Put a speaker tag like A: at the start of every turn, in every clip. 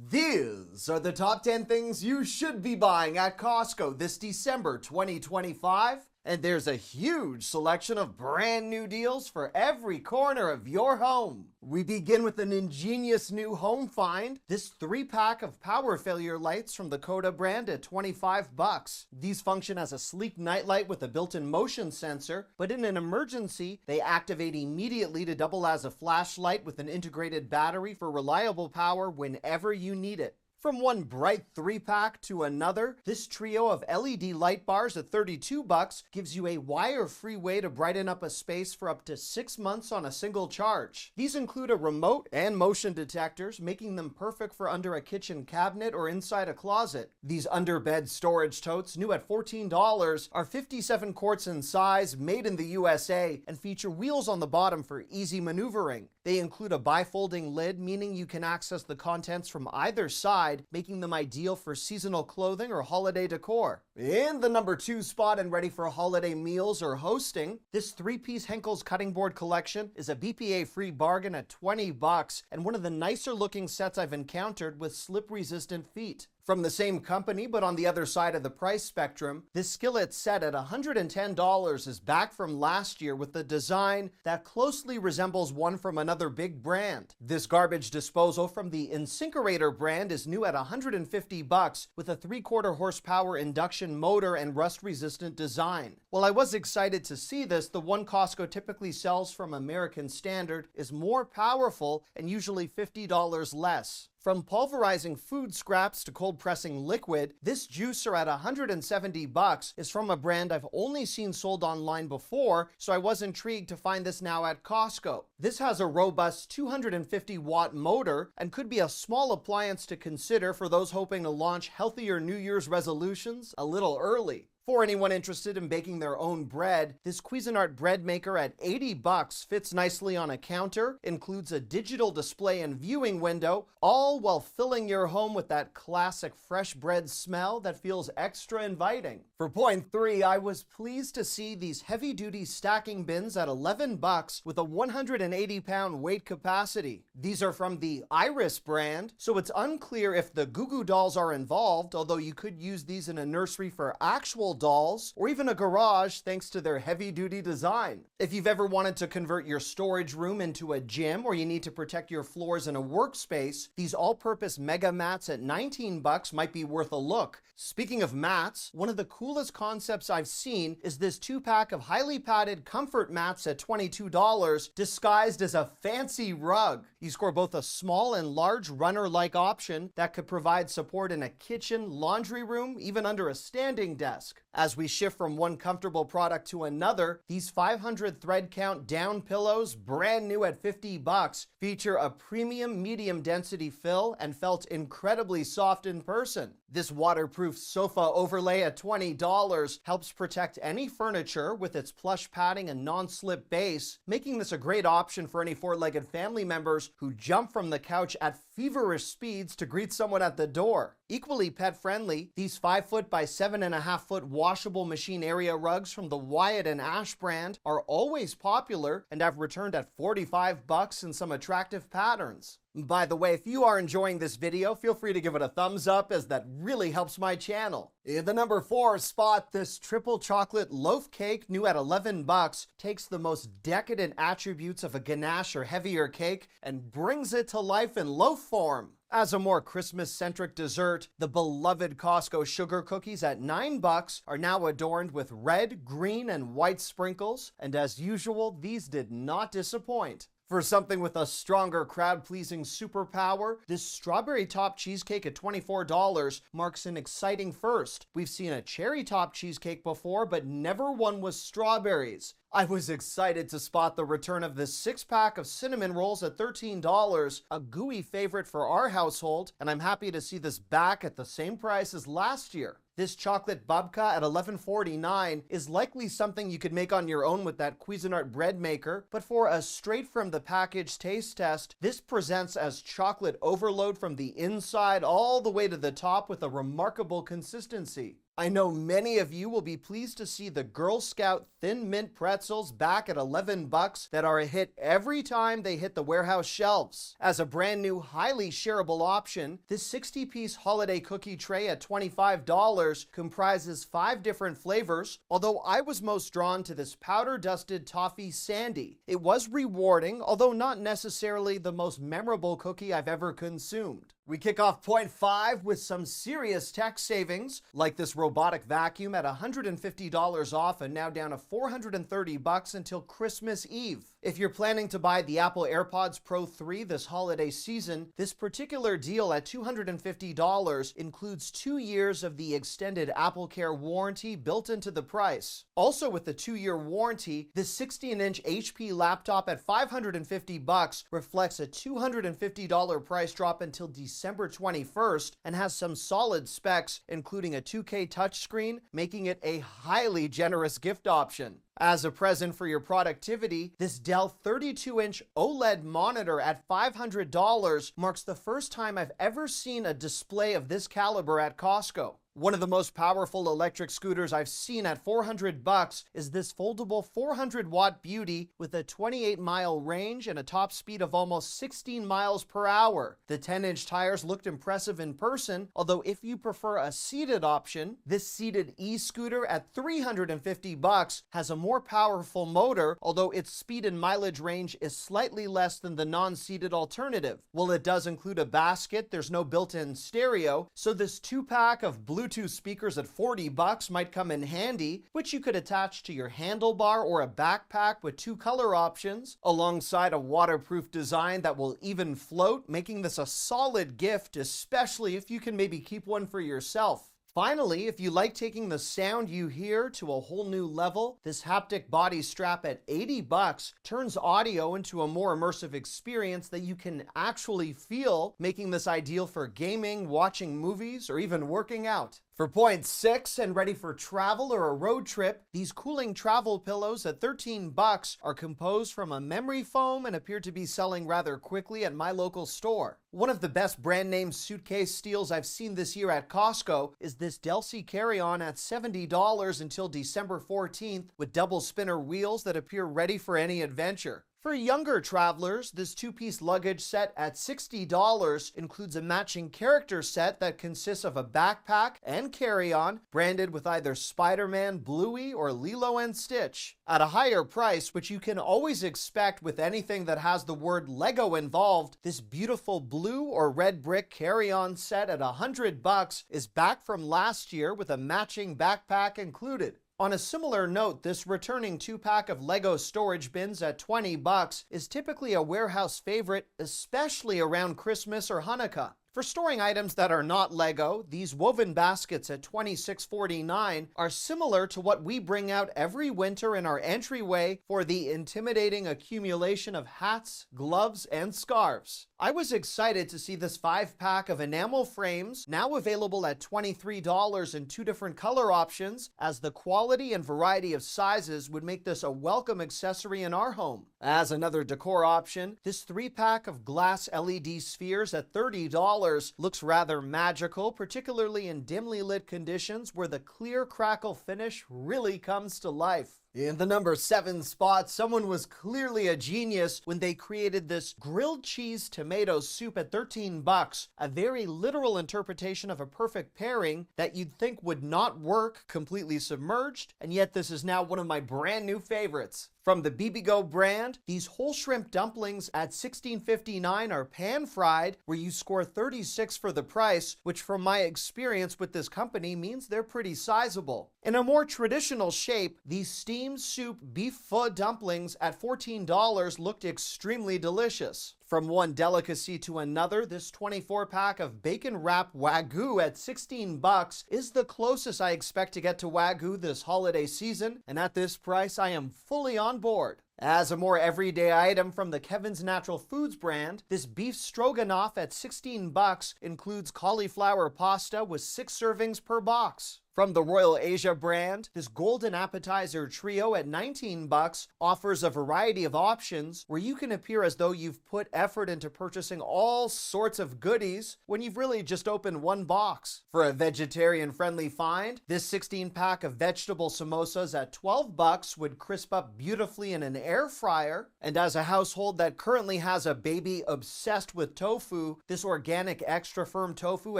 A: These are the top 10 things you should be buying at Costco this December 2025. And there's a huge selection of brand new deals for every corner of your home. We begin with an ingenious new home find. This 3-pack of power failure lights from the Koda brand at $25. These function as a sleek nightlight with a built-in motion sensor, but in an emergency, they activate immediately to double as a flashlight with an integrated battery for reliable power whenever you need it. From one bright 3-pack to another, this trio of LED light bars at $32 gives you a wire-free way to brighten up a space for up to 6 months on a single charge. These include a remote and motion detectors, making them perfect for under a kitchen cabinet or inside a closet. These under-bed storage totes, new at $14, are 57 quarts in size, made in the USA, and feature wheels on the bottom for easy maneuvering. They include a bifolding lid, meaning you can access the contents from either side, making them ideal for seasonal clothing or holiday decor. In the number 2 spot and ready for holiday meals or hosting, this 3-piece Henkel's cutting board collection is a BPA-free bargain at $20 and one of the nicer looking sets I've encountered with slip-resistant feet. From the same company, but on the other side of the price spectrum, this skillet set at $110 is back from last year with a design that closely resembles one from another big brand. This garbage disposal from the Incinerator brand is new at $150 with a 3/4 horsepower induction motor and rust-resistant design. While I was excited to see this, the one Costco typically sells from American Standard is more powerful and usually $50 less. From pulverizing food scraps to cold pressing liquid, this juicer at $170 is from a brand I've only seen sold online before, so I was intrigued to find this now at Costco. This has a robust 250-watt motor and could be a small appliance to consider for those hoping to launch healthier New Year's resolutions a little early. For anyone interested in baking their own bread, this Cuisinart bread maker at $80 fits nicely on a counter, includes a digital display and viewing window, all while filling your home with that classic fresh bread smell that feels extra inviting. For point 3, I was pleased to see these heavy-duty stacking bins at $11 with a 180-pound weight capacity. These are from the Iris brand, so it's unclear if the Goo Goo dolls are involved, although you could use these in a nursery for actual dolls, or even a garage thanks to their heavy-duty design. If you've ever wanted to convert your storage room into a gym, or you need to protect your floors in a workspace, these all-purpose mega mats at $19 might be worth a look. Speaking of mats, one of the coolest concepts I've seen is this 2-pack of highly padded comfort mats at $22, disguised as a fancy rug. You score both a small and large runner-like option that could provide support in a kitchen, laundry room, even under a standing desk. As we shift from one comfortable product to another, these 500 thread count down pillows, brand new at $50, feature a premium medium density fill and felt incredibly soft in person. This waterproof sofa overlay at $20 helps protect any furniture with its plush padding and non-slip base, making this a great option for any 4-legged family members who jump from the couch at feverish speeds to greet someone at the door. Equally pet-friendly, these 5-foot by 7.5-foot washable machine area rugs from the Wyatt and Ash brand are always popular and have returned at $45 in some attractive patterns. By the way, if you are enjoying this video, feel free to give it a thumbs up, as that really helps my channel. In the number 4 spot, this triple chocolate loaf cake, new at $11, takes the most decadent attributes of a ganache or heavier cake and brings it to life in loaf form. As a more Christmas-centric dessert, the beloved Costco sugar cookies at $9 are now adorned with red, green, and white sprinkles, and as usual, these did not disappoint. For something with a stronger crowd-pleasing superpower, this strawberry top cheesecake at $24 marks an exciting first. We've seen a cherry top cheesecake before, but never one with strawberries. I was excited to spot the return of this 6-pack of cinnamon rolls at $13, a gooey favorite for our household, and I'm happy to see this back at the same price as last year. This chocolate babka at $11.49 is likely something you could make on your own with that Cuisinart bread maker, but for a straight-from-the-package taste test, this presents as chocolate overload from the inside all the way to the top with a remarkable consistency. I know many of you will be pleased to see the Girl Scout Thin Mint Pretzels back at $11 that are a hit every time they hit the warehouse shelves. As a brand new, highly shareable option, this 60-piece holiday cookie tray at $25 comprises 5 different flavors, although I was most drawn to this powder-dusted toffee sandy. It was rewarding, although not necessarily the most memorable cookie I've ever consumed. We kick off point 5 with some serious tech savings, like this robotic vacuum at $150 off and now down to $430 until Christmas Eve. If you're planning to buy the Apple AirPods Pro 3 this holiday season, this particular deal at $250 includes 2 years of the extended AppleCare warranty built into the price. Also with the 2-year warranty, this 16-inch HP laptop at $550 reflects a $250 price drop until December 21st and has some solid specs, including a 2K touchscreen, making it a highly generous gift option. As a present for your productivity, this Dell 32-inch OLED monitor at $500 marks the first time I've ever seen a display of this caliber at Costco. One of the most powerful electric scooters I've seen at $400 is this foldable 400-watt beauty with a 28-mile range and a top speed of almost 16 miles per hour. The 10-inch tires looked impressive in person, although if you prefer a seated option, this seated e-scooter at $350 has a more powerful motor, although its speed and mileage range is slightly less than the non-seated alternative. While it does include a basket, there's no built-in stereo, so this 2-pack of Bluetooth speakers at $40 might come in handy, which you could attach to your handlebar or a backpack with 2 color options, alongside a waterproof design that will even float, making this a solid gift, especially if you can maybe keep one for yourself. Finally, if you like taking the sound you hear to a whole new level, this haptic body strap at $80 turns audio into a more immersive experience that you can actually feel, making this ideal for gaming, watching movies, or even working out. For point 6, and ready for travel or a road trip, these cooling travel pillows at $13 are composed from a memory foam and appear to be selling rather quickly at my local store. One of the best brand name suitcase steals I've seen this year at Costco is this Delcy carry-on at $70 until December 14th with double spinner wheels that appear ready for any adventure. For younger travelers, this 2-piece luggage set at $60 includes a matching character set that consists of a backpack and carry-on branded with either Spider-Man, Bluey, or Lilo and Stitch. At a higher price, which you can always expect with anything that has the word Lego involved, this beautiful blue or red brick carry-on set at $100 is back from last year with a matching backpack included. On a similar note, this returning 2-pack of Lego storage bins at $20 is typically a warehouse favorite, especially around Christmas or Hanukkah. For storing items that are not Lego, these woven baskets at $26.49 are similar to what we bring out every winter in our entryway for the intimidating accumulation of hats, gloves, and scarves. I was excited to see this 5-pack of enamel frames now available at $23 in 2 different color options, as the quality and variety of sizes would make this a welcome accessory in our home. As another decor option, this 3-pack of glass LED spheres at $30 looks rather magical, particularly in dimly lit conditions where the clear crackle finish really comes to life. In the number 7 spot, someone was clearly a genius when they created this grilled cheese tomato soup at $13, a very literal interpretation of a perfect pairing that you'd think would not work completely submerged, and yet this is now one of my brand new favorites. From the BBGO brand, these whole shrimp dumplings at $16.59 are pan-fried, where you score 36 for the price, which from my experience with this company means they're pretty sizable. In a more traditional shape, these steamed soup beef pho dumplings at $14 looked extremely delicious. From one delicacy to another, this 24-pack of bacon-wrapped Wagyu at $16 is the closest I expect to get to Wagyu this holiday season, and at this price, I am fully on board. As a more everyday item from the Kevin's Natural Foods brand, this beef stroganoff at $16 includes cauliflower pasta with 6 servings per box. From the Royal Asia brand, this golden appetizer trio at $19 offers a variety of options where you can appear as though you've put effort into purchasing all sorts of goodies when you've really just opened one box. For a vegetarian-friendly find, this 16-pack of vegetable samosas at $12 would crisp up beautifully in an air fryer. And as a household that currently has a baby obsessed with tofu, this organic extra firm tofu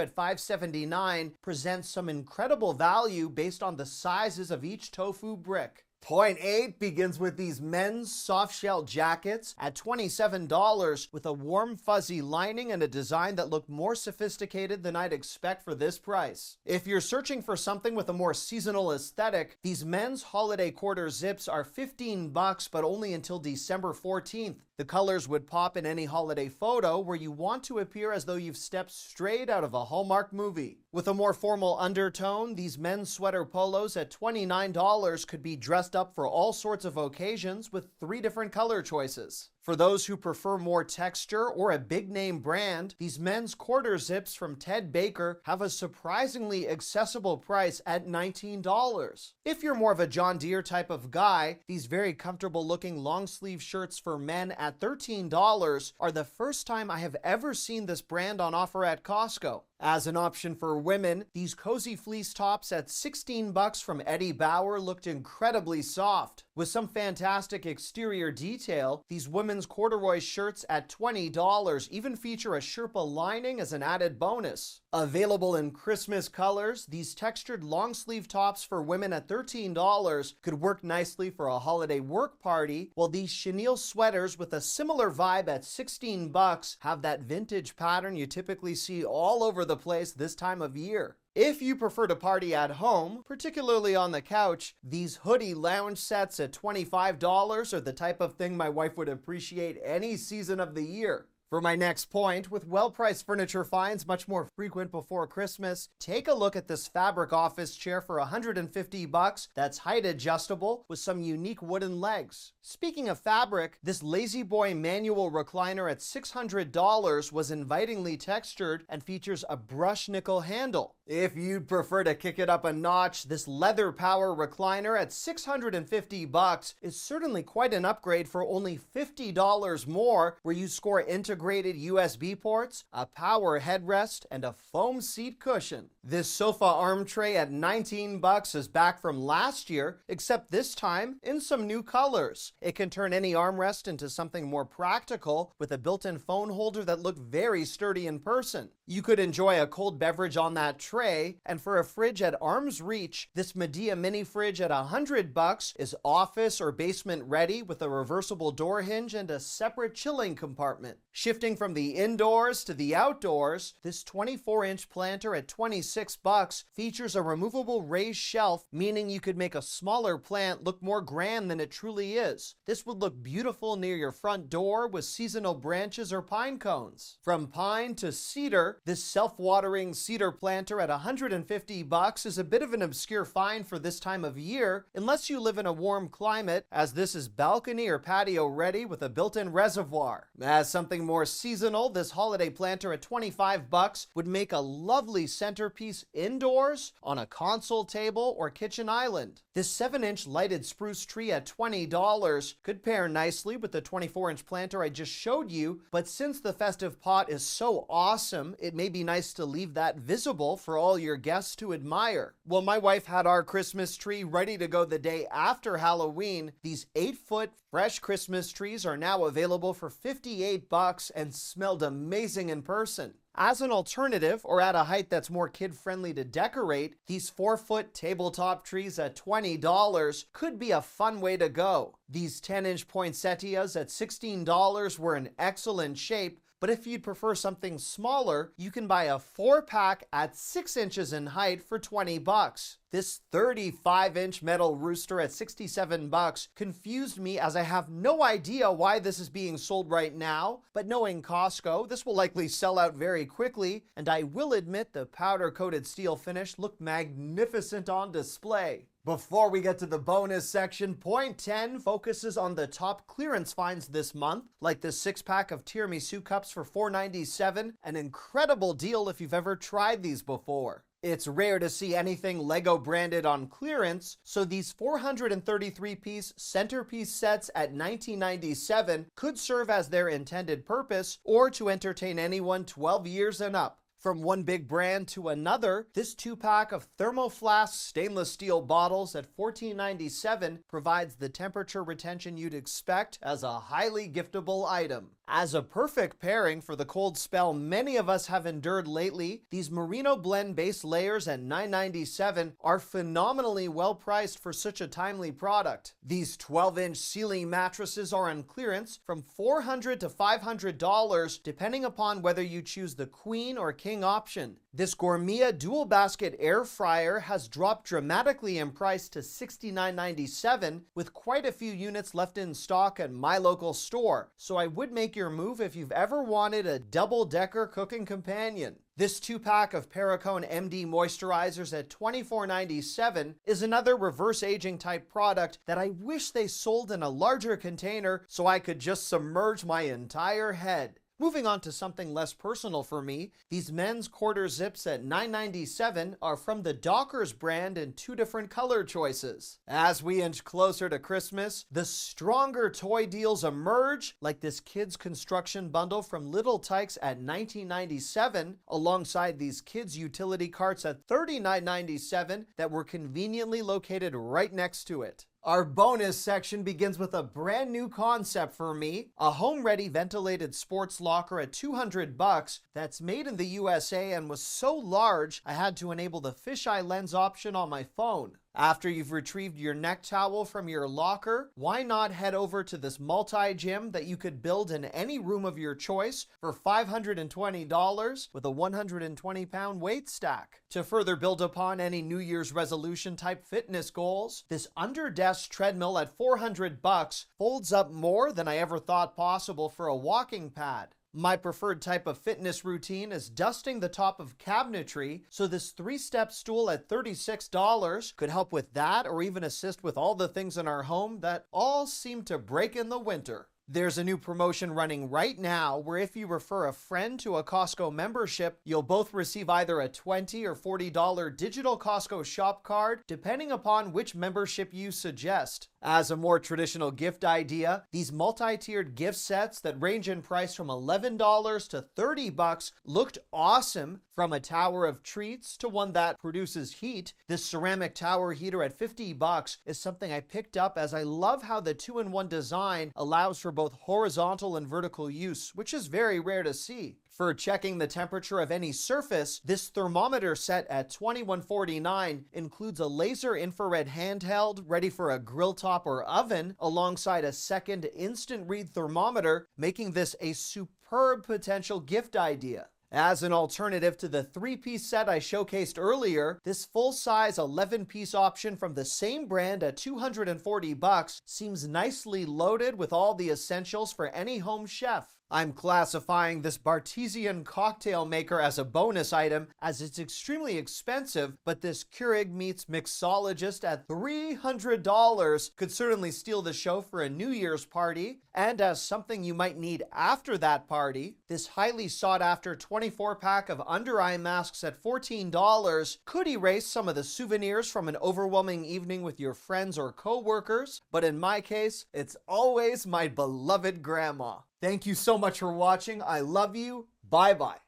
A: at $5.79 presents some incredible value based on the sizes of each tofu brick. Point 8 begins with these men's soft-shell jackets at $27 with a warm fuzzy lining and a design that look more sophisticated than I'd expect for this price. If you're searching for something with a more seasonal aesthetic, these men's holiday quarter zips are $15 but only until December 14th. The colors would pop in any holiday photo where you want to appear as though you've stepped straight out of a Hallmark movie. With a more formal undertone, these men's sweater polos at $29 could be dressed up for all sorts of occasions with 3 different color choices. For those who prefer more texture or a big-name brand, these men's quarter zips from Ted Baker have a surprisingly accessible price at $19. If you're more of a John Deere type of guy, these very comfortable-looking long-sleeve shirts for men at $13 are the first time I have ever seen this brand on offer at Costco. As an option for women, these cozy fleece tops at $16 from Eddie Bauer looked incredibly soft. With some fantastic exterior detail, these women's corduroy shirts at $20 even feature a Sherpa lining as an added bonus. Available in Christmas colors, these textured long-sleeve tops for women at $13 could work nicely for a holiday work party, while these chenille sweaters with a similar vibe at $16 have that vintage pattern you typically see all over the place this time of year. If you prefer to party at home, particularly on the couch, these hoodie lounge sets at $25 are the type of thing my wife would appreciate any season of the year. For my next point, with well-priced furniture finds much more frequent before Christmas, take a look at this fabric office chair for $150 that's height adjustable with some unique wooden legs. Speaking of fabric, this Lazy Boy manual recliner at $600 was invitingly textured and features a brushed nickel handle. If you'd prefer to kick it up a notch, this leather power recliner at $650 is certainly quite an upgrade for only $50 more, where you score integrated USB ports, a power headrest, and a foam seat cushion. This sofa arm tray at $19 is back from last year, except this time in some new colors. It can turn any armrest into something more practical with a built-in phone holder that looked very sturdy in person. You could enjoy a cold beverage on that tray, and for a fridge at arm's reach, this Medea mini fridge at $100 is office or basement ready with a reversible door hinge and a separate chilling compartment. Shifting from the indoors to the outdoors, this 24-inch planter at $26 features a removable raised shelf, meaning you could make a smaller plant look more grand than it truly is. This would look beautiful near your front door with seasonal branches or pine cones. From pine to cedar, this self-watering cedar planter at $150 is a bit of an obscure find for this time of year, unless you live in a warm climate, as this is balcony or patio ready with a built-in reservoir. As something more seasonal, this holiday planter at $25 would make a lovely centerpiece indoors, on a console table, or kitchen island. This 7-inch lighted spruce tree at $20 could pair nicely with the 24-inch planter I just showed you, but since the festive pot is so awesome, it may be nice to leave that visible for all your guests to admire. Well, my wife had our Christmas tree ready to go the day after Halloween. These 8-foot fresh Christmas trees are now available for $58 and smelled amazing in person. As an alternative, or at a height that's more kid-friendly to decorate, these 4-foot tabletop trees at $20 could be a fun way to go. These 10-inch poinsettias at $16 were in excellent shape, but if you'd prefer something smaller, you can buy a 4-pack at 6 inches in height for $20. This 35-inch metal rooster at $67 confused me, as I have no idea why this is being sold right now, but knowing Costco, this will likely sell out very quickly, and I will admit the powder-coated steel finish looked magnificent on display. Before we get to the bonus section, point 10 focuses on the top clearance finds this month, like this 6-pack of tiramisu cups for $4.97, an incredible deal if you've ever tried these before. It's rare to see anything Lego branded on clearance, so these 433-piece centerpiece sets at $19.97 could serve as their intended purpose or to entertain anyone 12 years and up. From one big brand to another, this 2-pack of thermoflask stainless steel bottles at $14.97 provides the temperature retention you'd expect as a highly giftable item. As a perfect pairing for the cold spell many of us have endured lately, these Merino blend base layers at $9.97 are phenomenally well priced for such a timely product. These 12-inch ceiling mattresses are on clearance from $400 to $500 depending upon whether you choose the queen or king option. This Gourmet dual basket air fryer has dropped dramatically in price to $69.97 with quite a few units left in stock at my local store, so I would make your move if you've ever wanted a double-decker cooking companion. This 2-pack of Perricone MD moisturizers at $24.97 is another reverse aging type product that I wish they sold in a larger container so I could just submerge my entire head. Moving on to something less personal for me, these men's quarter zips at $9.97 are from the Dockers brand in 2 different color choices. As we inch closer to Christmas, the stronger toy deals emerge, like this kids construction bundle from Little Tikes at $19.97, alongside these kids utility carts at $39.97 that were conveniently located right next to it. Our bonus section begins with a brand new concept for me, a home-ready ventilated sports locker at $200 that's made in the USA and was so large I had to enable the fisheye lens option on my phone. After you've retrieved your neck towel from your locker, why not head over to this multi-gym that you could build in any room of your choice for $520 with a 120-pound weight stack. To further build upon any New Year's resolution type fitness goals, this under-desk treadmill at $400 folds up more than I ever thought possible for a walking pad. My preferred type of fitness routine is dusting the top of cabinetry, so this 3-step stool at $36 could help with that or even assist with all the things in our home that all seem to break in the winter. There's a new promotion running right now where if you refer a friend to a Costco membership, you'll both receive either a $20 or $40 digital Costco shop card, depending upon which membership you suggest. As a more traditional gift idea, these multi-tiered gift sets that range in price from $11 to $30 looked awesome, from a tower of treats to one that produces heat. This ceramic tower heater at $50 is something I picked up as I love how the 2-in-1 design allows for both horizontal and vertical use, which is very rare to see. For checking the temperature of any surface, this thermometer set at $21.49 includes a laser infrared handheld ready for a grill top or oven, alongside a second instant read thermometer, making this a superb potential gift idea. As an alternative to the 3-piece set I showcased earlier, this full-size 11-piece option from the same brand at $240 seems nicely loaded with all the essentials for any home chef. I'm classifying this Bartesian cocktail maker as a bonus item as it's extremely expensive, but this Keurig meets mixologist at $300 could certainly steal the show for a New Year's party. And as something you might need after that party, this highly sought-after 24-pack of under-eye masks at $14 could erase some of the souvenirs from an overwhelming evening with your friends or co-workers, but in my case, it's always my beloved grandma. Thank you so much for watching. I love you. Bye-bye.